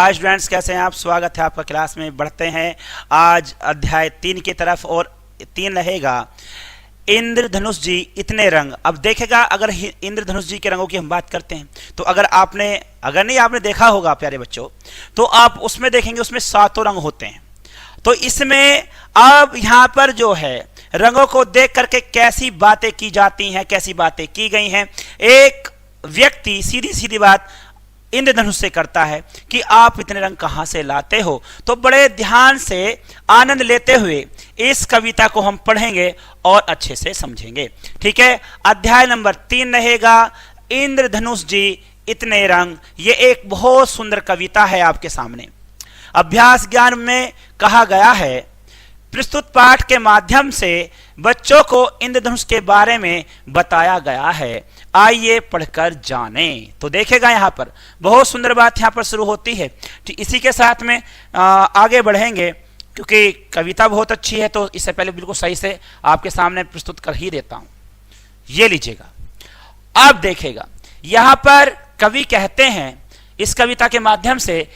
Hi students, कैसे हैं आप? स्वागत है आपका क्लास में। बढ़ते हैं आज अध्याय 3 की तरफ और 3 रहेगा इंद्रधनुष जी इतने रंग। अब देखेगा, अगर इंद्रधनुष जी के रंगों की हम बात करते हैं तो अगर नहीं आपने देखा होगा प्यारे बच्चों, तो आप उसमें देखेंगे उसमें 7 रंग होते हैं। तो इसमें अब यहाँ पर जो है रंगों को देख करके कैसी बातें की जाती हैं, कैसी बातें की गई हैं। एक व्यक्ति सीधी सीधी बात इंद्रधनुष से करता है कि आप इतने रंग कहां से लाते हो। तो बड़े ध्यान से आनंद लेते हुए इस कविता को हम पढ़ेंगे और अच्छे से समझेंगे। ठीक है, अध्याय नंबर 3 रहेगा इंद्रधनुष जी इतने रंग। ये एक बहुत सुंदर कविता है आपके सामने। अभ्यास ज्ञान में कहा गया है, प्रस्तुत पाठ के माध्यम से बच्चों को इंद्रधनुष के बारे में बताया गया है। आइए पढ़कर जाने। तो देखेगा यहाँ पर बहुत सुंदर बात यहाँ पर शुरू होती है। इसी के साथ में आगे बढ़ेंगे, क्योंकि कविता बहुत अच्छी है तो इससे पहले बिल्कुल सही से आपके सामने प्रस्तुत कर ही देता हूं। ये लीजिएगा, अब देखेगा यहाँ पर कवि कहते हैं इस कविता के माध्यम से,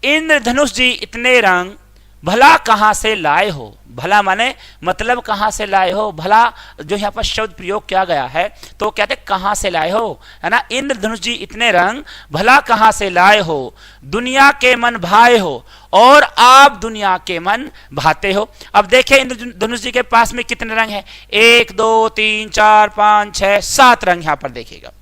इंद्रधनुष जी इतने रंग भला कहां से लाए हो। भला माने मतलब कहां से लाए हो। भला जो यहाँ पर शब्द प्रयोग किया गया है तो कहते कहां से लाए हो, है ना। इंद्रधनुष जी इतने रंग भला कहां से लाए हो, दुनिया के मन भाए हो और आप दुनिया के मन भाते हो। अब देखें इंद्रधनुष जी के पास में कितने रंग हैं। 1 2 3 4 5 6 7 रंग यहाँ पर देखिएगा।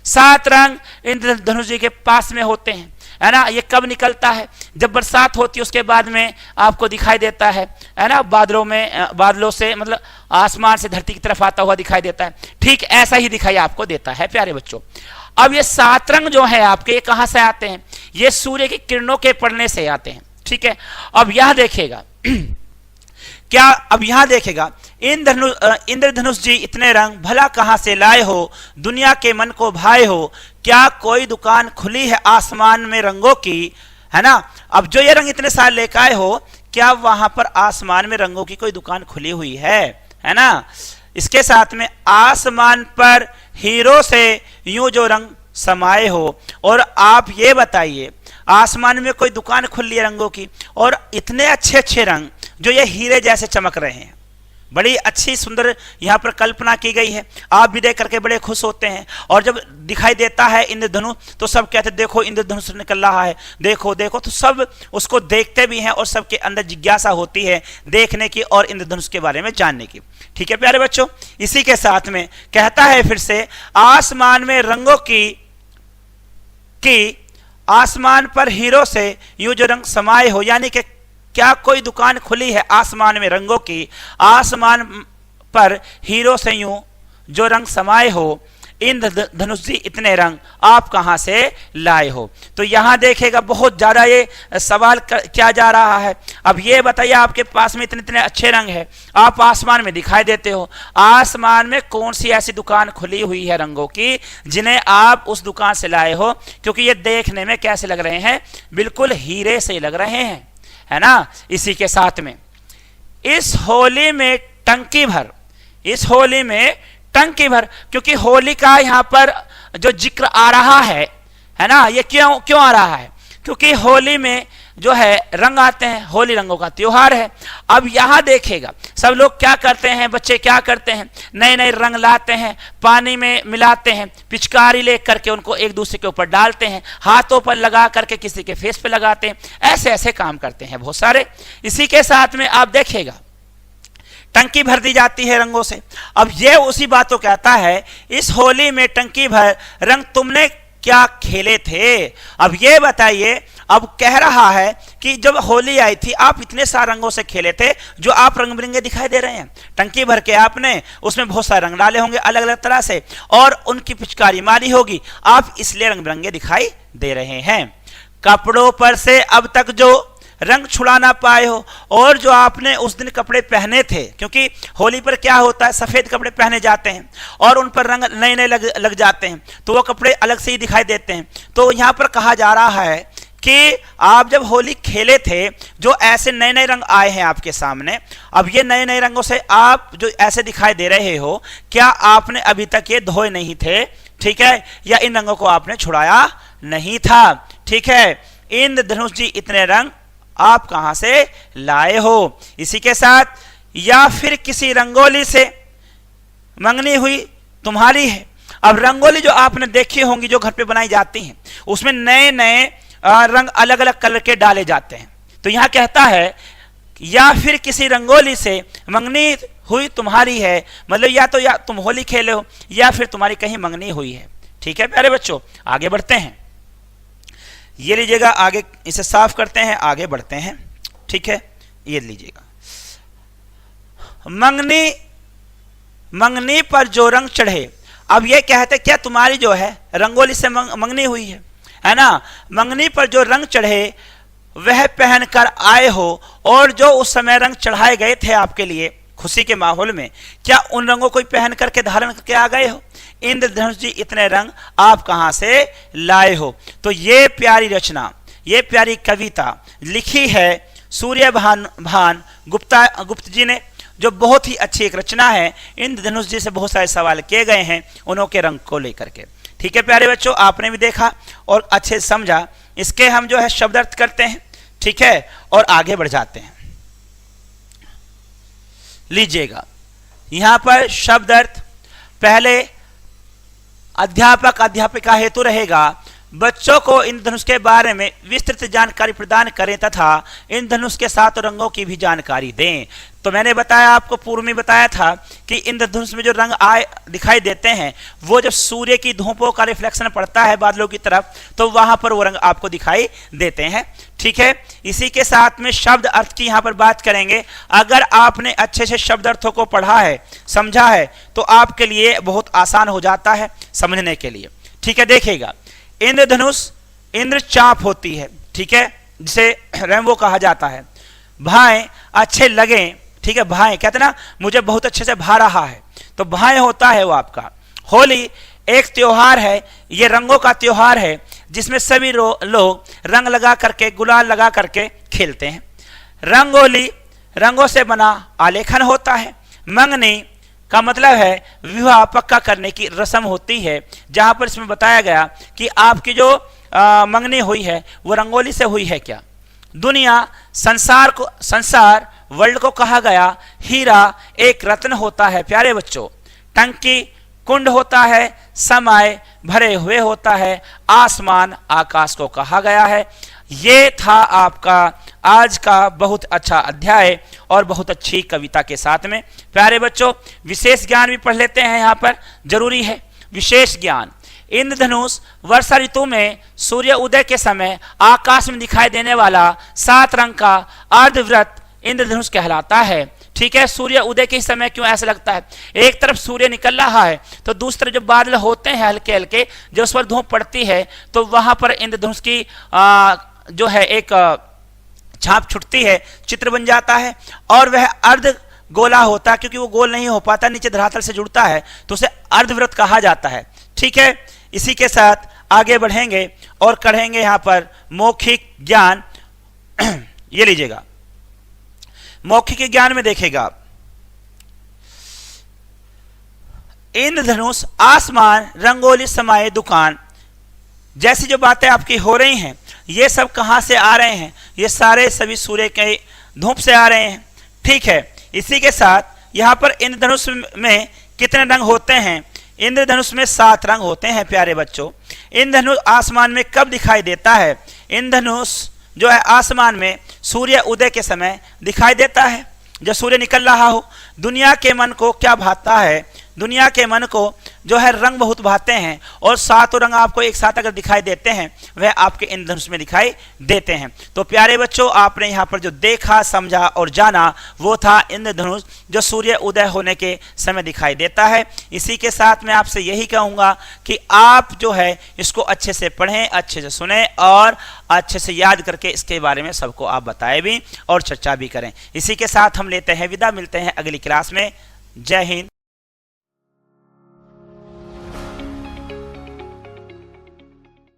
7 रंग इंद्रधनुष जी के पास में होते हैं, है ना। ये कब निकलता है? जब बरसात होती है उसके बाद में आपको दिखाई देता है ना। बादलों से मतलब आसमान से धरती की तरफ आता हुआ दिखाई देता है। ठीक ऐसा ही दिखाई आपको देता है प्यारे बच्चों। अब ये 7 रंग जो है आपके, ये कहां से आते हैं? ये सूर्य की किरणों के पड़ने से आते हैं। ठीक है, अब यह देखेगा क्या, अब यहां देखेगा इंद्रधनुष जी इतने रंग भला कहां से लाए हो, दुनिया के मन को भाए हो। क्या कोई दुकान खुली है आसमान में रंगों की, है ना। अब जो ये रंग इतने सारे लेकर आए हो, क्या वहां पर आसमान में रंगों की कोई दुकान खुली हुई है ना। इसके साथ में आसमान पर हीरो से यूं जो रंग समाये हो। और आप ये बताइए, आसमान में कोई दुकान खुली है रंगों की और इतने अच्छे अच्छे रंग जो ये हीरे जैसे चमक रहे हैं। बड़ी अच्छी सुंदर यहाँ पर कल्पना की गई है। आप भी देख करके बड़े खुश होते हैं। और जब दिखाई देता है इंद्रधनुष तो सब कहते हैं देखो इंद्रधनुष निकल रहा है, देखो देखो। तो सब उसको देखते भी हैं और सबके अंदर जिज्ञासा होती है देखने की और इंद्रधनुष के बारे में जानने की। ठीक है प्यारे बच्चों, इसी के साथ में कहता है फिर से, आसमान में रंगों की आसमान पर हीरो से यूं जो रंग समाये हो। यानी कि क्या कोई दुकान खुली है आसमान में रंगों की, आसमान पर हीरो से यूं जो रंग समाये हो। इंद्रधनुष जी इतने रंग आप कहां से लाए हो। तो यहां देखेगा बहुत ज्यादा ये सवाल किया जा रहा है। अब ये बताइए, आपके पास में इतने इतने अच्छे रंग है, आप आसमान में दिखाई देते हो, आसमान में कौन सी ऐसी दुकान खुली हुई है रंगों की जिन्हें आप उस दुकान से लाए हो? क्योंकि ये देखने में कैसे लग रहे हैं? बिल्कुल हीरे से लग रहे हैं, है ना। इसी के साथ में इस होली में टंकी भर, क्योंकि होली का यहां पर जो जिक्र आ रहा है ना, ये क्यों आ रहा है? क्योंकि होली में जो है रंग आते हैं, होली रंगों का त्योहार है। अब यहां देखेगा सब लोग क्या करते हैं, बच्चे क्या करते हैं, नए नए रंग लाते हैं, पानी में मिलाते हैं, पिचकारी ले करके उनको एक दूसरे के ऊपर डालते हैं, हाथों पर लगा करके किसी के फेस पे लगाते हैं, ऐसे ऐसे काम करते हैं बहुत सारे। इसी के साथ में आप देखेगा टंकी भर दी जाती है रंगों से। अब ये उसी बात को कहता है, इस होली में टंकी भर रंग तुमने क्या खेले थे। अब ये बताइए, अब कह रहा है कि जब होली आई थी आप इतने सारे रंगों से खेले थे जो आप रंग बिरंगे दिखाई दे रहे हैं। टंकी भर के आपने उसमें बहुत सारे रंग डाले होंगे अलग अलग तरह से और उनकी पिचकारी मारी होगी, आप इसलिए रंग बिरंगे दिखाई दे रहे हैं। कपड़ों पर से अब तक जो रंग छुड़ा ना पाए हो और जो आपने उस दिन कपड़े पहने थे, क्योंकि होली पर क्या होता है, सफेद कपड़े पहने जाते हैं और उन पर रंग नए नए लग जाते हैं तो वो कपड़े अलग से ही दिखाई देते हैं। तो यहाँ पर कहा जा रहा है कि आप जब होली खेले थे, जो ऐसे नए नए रंग आए हैं आपके सामने, अब ये नए नए रंगों से आप जो ऐसे दिखाई दे रहे हो, क्या आपने अभी तक ये धोए नहीं थे? ठीक है, या इन रंगों को आपने छुड़ाया नहीं था? ठीक है, इंद्रधनुष जी इतने रंग आप कहां से लाए हो। इसी के साथ या फिर किसी रंगोली से मंगनी हुई तुम्हारी है। अब रंगोली जो आपने देखी होंगी जो घर पे बनाई जाती हैं, उसमें नए नए रंग अलग अलग कलर के डाले जाते हैं। तो यहां कहता है या फिर किसी रंगोली से मंगनी हुई तुम्हारी है, मतलब या तो या तुम होली खेले हो या फिर तुम्हारी कहीं मंगनी हुई है। ठीक है प्यारे बच्चों, आगे बढ़ते हैं। ये लीजिएगा, आगे इसे साफ करते हैं, आगे बढ़ते हैं। ठीक है, ये लीजिएगा, मंगनी पर जो रंग चढ़े। अब ये कहते क्या तुम्हारी जो है रंगोली से मंगनी हुई है ना, मंगनी पर जो रंग चढ़े वह पहनकर आए हो, और जो उस समय रंग चढ़ाए गए थे आपके लिए खुशी के माहौल में, क्या उन रंगों को पहन करके धारण करके आ गए हो। इंद्रधनुष जी इतने रंग आप कहां से लाए हो। तो ये प्यारी रचना, ये प्यारी कविता लिखी है सूर्यभान गुप्त जी ने, जो बहुत ही अच्छी एक रचना है। इंद्रधनुष जी से बहुत सारे सवाल किए गए हैं उन्हों के रंग को लेकर के। ठीक है प्यारे बच्चों, आपने भी देखा और अच्छे से समझा। इसके हम जो है शब्द अर्थ करते हैं। ठीक है, और आगे बढ़ जाते हैं। लीजिएगा, यहां पर शब्द अर्थ पहले अध्यापक अध्यापिका हेतु रहेगा, बच्चों को इंद्रधनुष के बारे में विस्तृत जानकारी प्रदान करें तथा इंद्रधनुष के 7 रंगों की भी जानकारी दें। तो मैंने बताया, आपको पूर्व में बताया था कि इंद्रधनुष में जो रंग दिखाई देते हैं, वो जब सूर्य की धूपों का रिफ्लेक्शन पड़ता है बादलों की तरफ, तो वहां पर वो रंग आपको दिखाई देते हैं। ठीक है, इसी के साथ में शब्द अर्थ की यहां पर बात करेंगे। अगर आपने अच्छे से शब्द अर्थों को पढ़ा है, समझा है, तो आपके लिए बहुत आसान हो जाता है समझने के लिए। ठीक है, देखिएगा, इंद्रधनुष इंद्र चाप होती है। ठीक है, जिसे रेनबो कहा जाता है। भाएं अच्छे लगे। ठीक है, भाएं कहते ना मुझे बहुत अच्छे से भा रहा है, तो भाएं होता है वो आपका। होली एक त्योहार है, ये रंगों का त्योहार है जिसमें सभी लोग रंग लगा करके, गुलाल लगा करके खेलते हैं। रंगोली रंगों से बना आलेखन होता है। मंगनी का मतलब है विवाह पक्का करने की रस्म होती है, जहां पर इसमें बताया गया कि आपकी जो मंगनी हुई है वो रंगोली से हुई है क्या। दुनिया संसार वर्ल्ड को कहा गया। हीरा एक रत्न होता है प्यारे बच्चों। टंकी कुंड होता है। समय भरे हुए होता है। आसमान आकाश को कहा गया है। ये था आपका आज का बहुत अच्छा अध्याय और बहुत अच्छी कविता के साथ में। प्यारे बच्चों, विशेष ज्ञान भी पढ़ लेते हैं, यहाँ पर जरूरी है विशेष ज्ञान। इंद्रधनुष वर्षा ऋतु में सूर्य उदय के समय आकाश में दिखाई देने वाला 7 रंग का अर्धवृत्त इंद्रधनुष कहलाता है। ठीक है, सूर्य उदय के समय क्यों ऐसा लगता है, एक तरफ सूर्य निकल रहा है तो दूसरी तरफ जब बादल होते हैं हल्के हल्के, जब उस पर धूप पड़ती है तो वहां पर इंद्रधनुष की जो है एक छाप छुटती है, चित्र बन जाता है। और वह अर्ध गोला होता है, क्योंकि वो गोल नहीं हो पाता, नीचे धरातल से जुड़ता है, तो उसे अर्धवृत्त कहा जाता है। ठीक है, इसी के साथ आगे बढ़ेंगे और करेंगे यहां पर मौखिक ज्ञान। ये लीजिएगा, मौखिक ज्ञान में देखेगा, इंद्रधनुष, आसमान, रंगोली, समाये, दुकान जैसी जो बातें आपकी हो रही हैं, ये सब कहां से आ रहे हैं, ये सारे सभी सूर्य के धूप से आ रहे हैं। ठीक है, इसी के साथ यहां पर इंद्रधनुष में कितने रंग होते हैं, इंद्रधनुष में 7 रंग होते हैं प्यारे बच्चों। इंद्रधनुष आसमान में कब दिखाई देता है, इंद्रधनुष जो है आसमान में सूर्य उदय के समय दिखाई देता है, जब सूर्य निकल रहा हो। दुनिया के मन को क्या भाता है, दुनिया के मन को जो है रंग बहुत भाते हैं, और 7 रंग आपको एक साथ अगर दिखाई देते हैं वह आपके इंद्रधनुष में दिखाई देते हैं। तो प्यारे बच्चों, आपने यहाँ पर जो देखा, समझा और जाना वो था इंद्रधनुष, जो सूर्य उदय होने के समय दिखाई देता है। इसी के साथ मैं आपसे यही कहूँगा कि आप जो है इसको अच्छे से पढ़ें, अच्छे से सुने और अच्छे से याद करके इसके बारे में सबको आप बताएं भी और चर्चा भी करें। इसी के साथ हम लेते हैं विदा, मिलते हैं अगली क्लास में। जय हिंद।